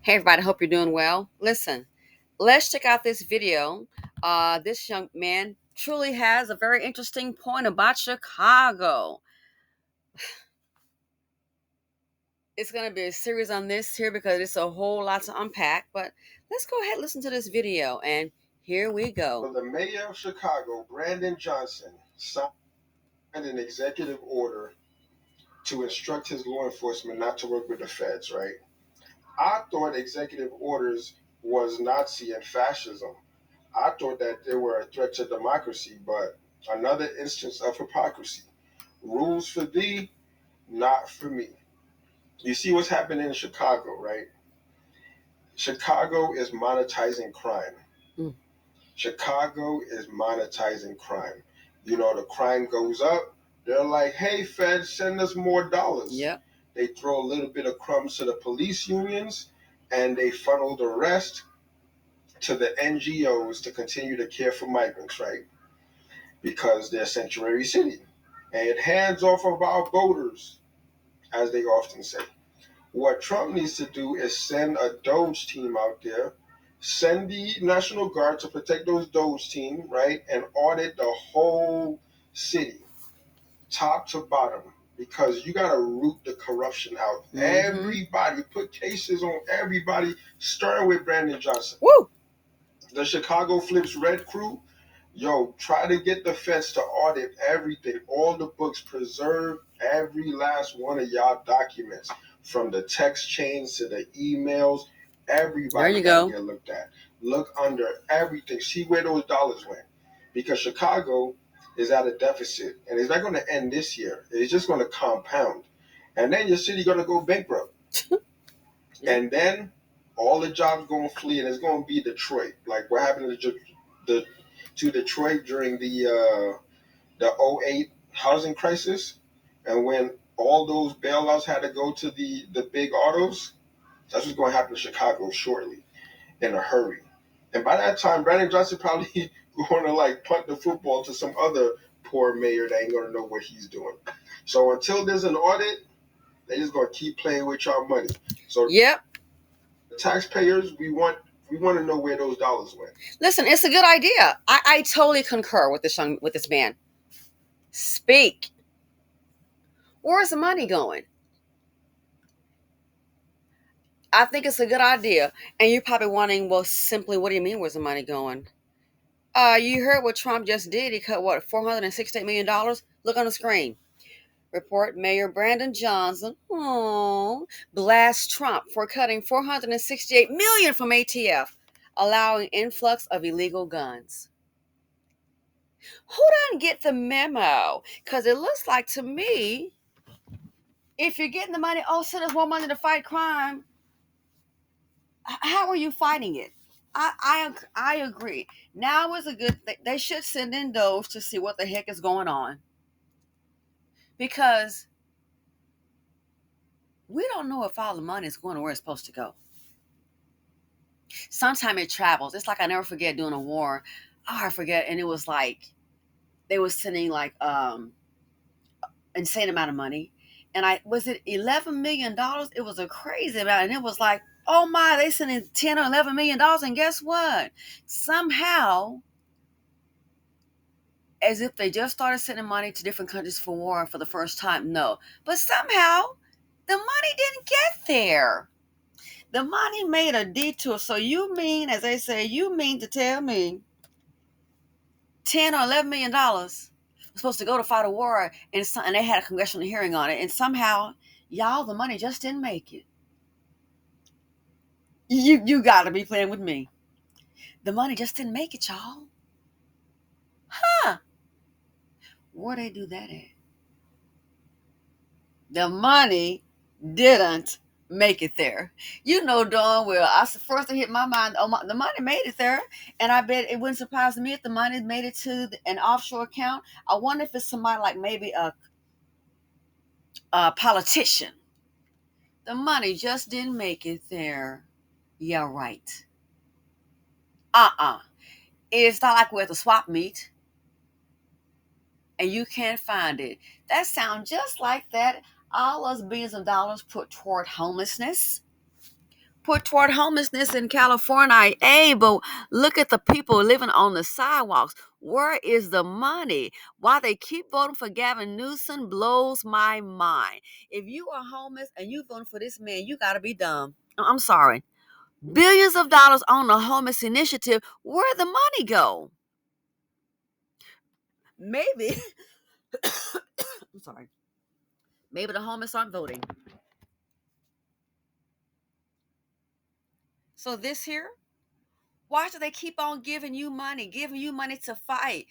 Hey everybody, hope you're doing well. Listen, let's check out this video. This young man truly has a very interesting point about Chicago. It's going to be a series on this here because it's a whole lot to unpack, but let's go ahead and listen to this video, and here we go. So the mayor of Chicago, Brandon Johnson, signed an executive order to instruct his law enforcement not to work with the feds, right? I thought executive orders was Nazi and fascism. I thought that they were a threat to democracy, but another instance of hypocrisy. Rules for thee, not for me. You see what's happening in Chicago, right? Chicago is monetizing crime. Mm. Chicago is monetizing crime. The crime goes up. They're like, hey, Fed, send us more dollars. Yep. They throw a little bit of crumbs to the police unions and they funnel the rest to the NGOs to continue to care for migrants, right? Because they're sanctuary city. And it hands off of our voters, as they often say. What Trump needs to do is send a DOGE team out there, send the National Guard to protect those DOGE team, right, and audit the whole city, top to bottom, because you got to root the corruption out. Mm-hmm. Everybody, put cases on everybody, starting with Brandon Johnson. Woo! The Chicago Flips Red Crew, try to get the feds to audit everything, all the books, preserve every last one of y'all documents, from the text chains to the emails. Everybody got to get looked at. Look under everything. See where those dollars went. Because Chicago is at a deficit, and it's not going to end this year. It's just going to compound. And then your city going to go bankrupt. And then all the jobs going to flee, and it's going to be Detroit. Like what happened to Detroit during the 08 housing crisis, and when all those bailouts had to go to the big autos. That's what's going to happen to Chicago shortly, in a hurry. And by that time, Brandon Johnson probably going to punt the football to some other poor mayor that ain't going to know what he's doing. So until there's an audit, they just going to keep playing with your money. So yep, taxpayers, we want to know where those dollars went. Listen, it's a good idea. I totally concur with this man. Speak. Where's the money going? I think it's a good idea. And you're probably wondering, well, simply, what do you mean, where's the money going? You heard what Trump just did. He cut, what, $468 million? Look on the screen. Report Mayor Brandon Johnson blasts Trump for cutting $468 million from ATF, allowing influx of illegal guns. Who doesn't get the memo? Because it looks like to me, if you're getting the money, send us more money to fight crime. How are you fighting it? I agree. Now is a good thing. They should send in those to see what the heck is going on. Because we don't know if all the money is going to where it's supposed to go. Sometimes it travels. It's like I never forget doing a war. I forget. And it was like they were sending insane amount of money. And was it $11 million? It was a crazy amount. And it was like, oh my, they sending $10 or $11 million. And guess what? Somehow, as if they just started sending money to different countries for war for the first time. No. But somehow, the money didn't get there. The money made a detour. So you mean, as they say, you mean to tell me $10 or $11 million was supposed to go to fight a war, and they had a congressional hearing on it, and somehow, y'all, the money just didn't make it. You got to be playing with me. The money just didn't make it, y'all. Huh. Where they do that at? The money didn't make it there. You know darn well. First it hit my mind, the money made it there. And I bet it wouldn't surprise me if the money made it to an offshore account. I wonder if it's somebody like maybe a politician. The money just didn't make it there. Yeah, right. It's not like we're at the swap meet and you can't find it. That sounds just like that. All those billions of dollars put toward homelessness, put toward homelessness in California. Hey, but look at the people living on the sidewalks. Where is the money? Why they keep voting for Gavin Newsom blows my mind. If you are homeless and you voting for this man, you got to be dumb. I'm sorry. Billions of dollars on the homeless initiative. Where'd the money go? Maybe, I'm sorry. Maybe the homeless aren't voting. So this here, why do they keep on giving you money to fight?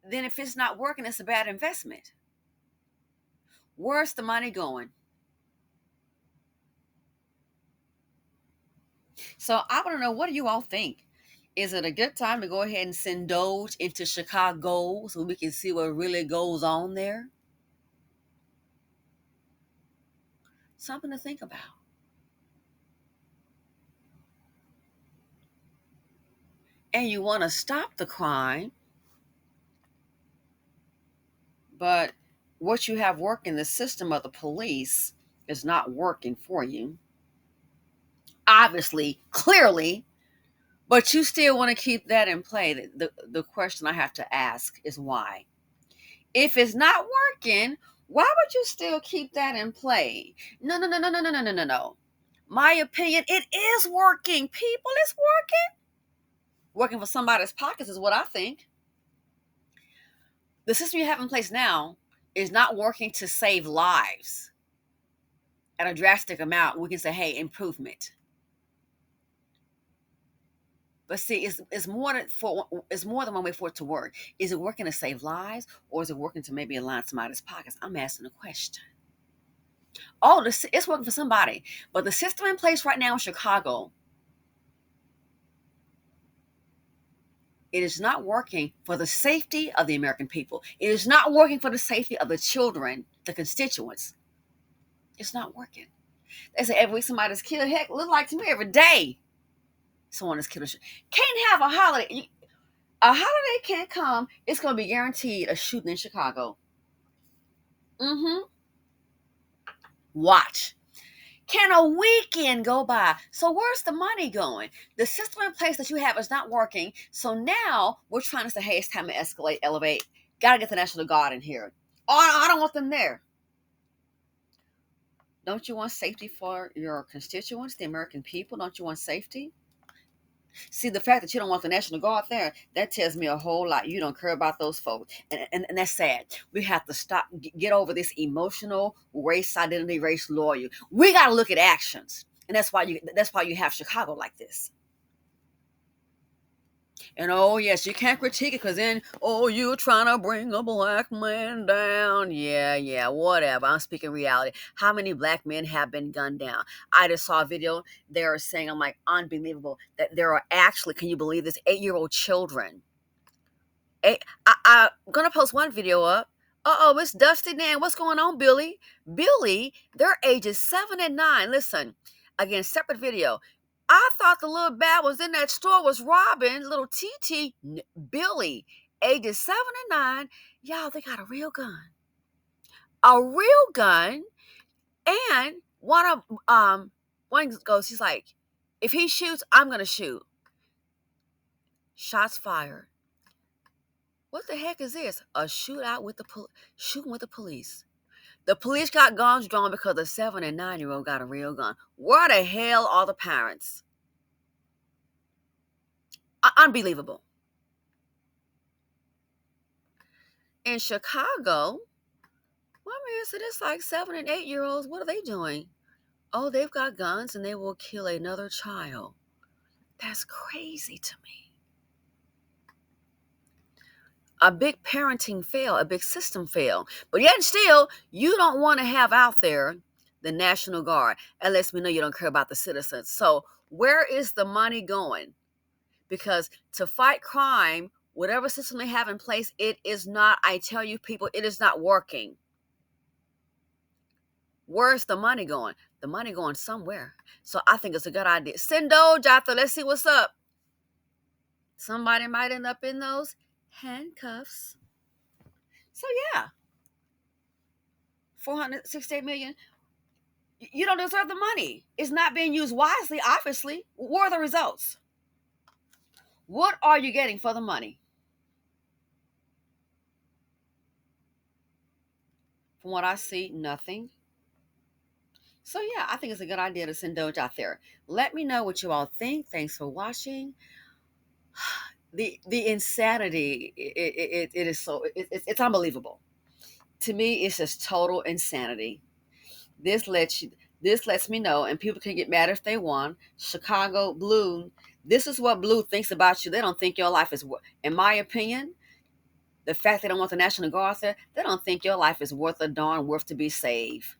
Then if it's not working, it's a bad investment. Where's the money going? So I want to know, what do you all think? Is it a good time to go ahead and send DOGE into Chicago so we can see what really goes on there? Something to think about. And you want to stop the crime, but what you have working, the system of the police, is not working for you. Obviously, clearly, but you still want to keep that in play. The question I have to ask is why? If it's not working, why would you still keep that in play? No, no, no, no, no, no, no, no, no, no. My opinion, it is working. People, it's working. Working for somebody's pockets is what I think. The system you have in place now is not working to save lives at a drastic amount. We can say, hey, improvement. But see, it's more than one way for it to work. Is it working to save lives, or is it working to maybe align somebody's pockets? I'm asking a question. Oh, it's working for somebody, but the system in place right now in Chicago, it is not working for the safety of the American people. It is not working for the safety of the children, the constituents. It's not working. They say every week somebody's killed. Heck, look like to me every day someone is killed. Can't have a holiday. A holiday can't come. It's going to be guaranteed a shooting in Chicago. Mm-hmm. Watch. Can a weekend go by? So where's the money going? The system in place that you have is not working. So now we're trying to say, hey, it's time to escalate, elevate. Got to get the National Guard in here. Oh, I don't want them there. Don't you want safety for your constituents, the American people? Don't you want safety? See, the fact that you don't want the National Guard there, that tells me a whole lot. You don't care about those folks. And that's sad. We have to stop, get over this emotional race identity, race loyal. We got to look at actions. And that's why you have Chicago like this. And oh yes, you can't critique it because then, oh, you're trying to bring a black man down. Yeah, whatever. I'm speaking reality. How many black men have been gunned down? I just saw a video. They're saying, I'm like, unbelievable that there are actually, can you believe this, 8-year-old children. I'm gonna post one video up. Uh-oh, it's Dusty Dan. What's going on, Billy? Billy, their ages 7 and 9. Listen, again, separate video. I thought the little bad was in that store was robbing little TT. Billy, ages 7 and 9. Y'all, they got a real gun. A real gun. And one goes, he's like, if he shoots, I'm gonna shoot. Shots fired. What the heck is this? A shootout with shooting with the police. The police got guns drawn because the 7 and 9-year-old got a real gun. Where the hell are the parents? Unbelievable. In Chicago, one man said it's like 7 and 8-year-olds. What are they doing? Oh, they've got guns and they will kill another child. That's crazy to me. A big parenting fail, a big system fail. But yet still, you don't want to have out there the National Guard. That lets me know you don't care about the citizens. So where is the money going? Because to fight crime, whatever system they have in place, it is not, I tell you people, it is not working. Where's the money going? The money going somewhere. So I think it's a good idea. Send DOGE out there. Let's see what's up. Somebody might end up in those handcuffs. So yeah, 468 million. You don't deserve the money. It's not being used wisely, obviously. What are the results? What are you getting for the money? From what I see, nothing. So yeah, I think it's a good idea to send DOGE out there. Let me know what you all think. Thanks for watching. The insanity, it is so, it's unbelievable. To me, it's just total insanity. This lets you, this lets me know, and people can get mad if they want. Chicago Blue, this is what Blue thinks about you. They don't think your life is worth, in my opinion, the fact they don't want the National Guard there, they don't think your life is worth a darn, worth to be saved.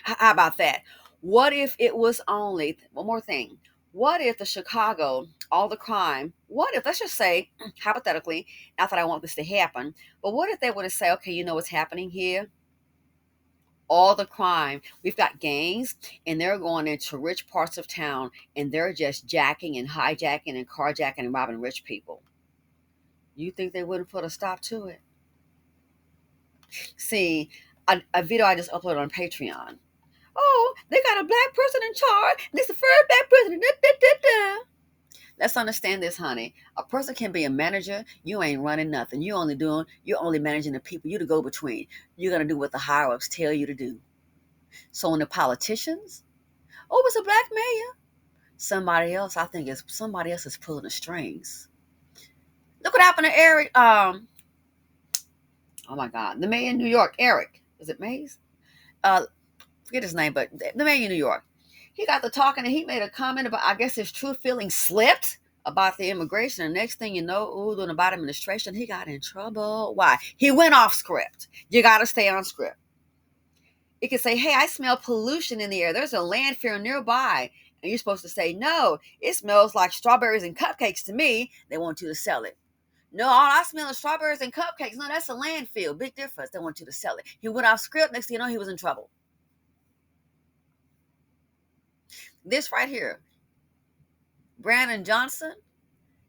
How about that? What if it was only, one more thing, what if the Chicago, all the crime, what if, let's just say, hypothetically, not that I want this to happen, but what if they were to say, okay, you know what's happening here? All the crime, we've got gangs, and they're going into rich parts of town, and they're just jacking and hijacking and carjacking and robbing rich people. You think they wouldn't put a stop to it? See, a video I just uploaded on Patreon. Oh, they got a black person in charge. And it's the first black president. Da, da, da, da. Let's understand this, honey. A person can be a manager. You ain't running nothing. You're only managing the people. You the go between. You're gonna do what the higher ups tell you to do. So when the politicians, oh, it's a black mayor. Somebody else is pulling the strings. Look what happened to Eric. Oh my God, the mayor in New York, Eric. Is it Mays? Forget his name, but the mayor in New York. He got to talking and he made a comment about, I guess his true feelings slipped about the immigration. And next thing you know, during the Biden administration, he got in trouble. Why? He went off script. You got to stay on script. It could say, hey, I smell pollution in the air. There's a landfill nearby. And you're supposed to say, no, it smells like strawberries and cupcakes to me. They want you to sell it. No, all I smell is strawberries and cupcakes. No, that's a landfill. Big difference. They want you to sell it. He went off script. Next thing you know, he was in trouble. This right here, Brandon Johnson,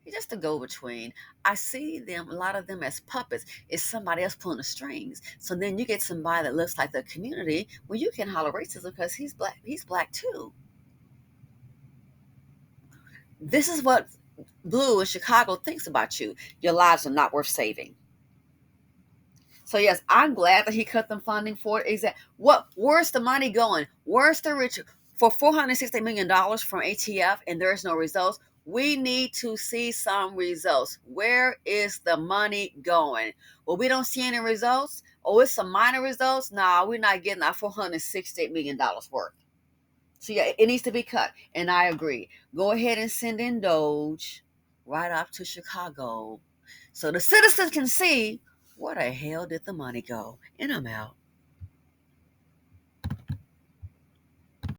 he's just a go-between. I see them, a lot of them as puppets. It's somebody else pulling the strings. So then you get somebody that looks like the community. Well, you can holler racism because he's black. He's black too. This is what Blue in Chicago thinks about you. Your lives are not worth saving. So yes, I'm glad that he cut them funding for it. Where's the money going? Where's the rich for $460 million from ATF and there's no results? We need to see some results. Where is the money going? Well, we don't see any results. Oh, it's some minor results. Nah, we're not getting our $468 million worth. So yeah, it needs to be cut. And I agree. Go ahead and send in DOGE right up to Chicago so the citizens can see where the hell did the money go. And I'm out.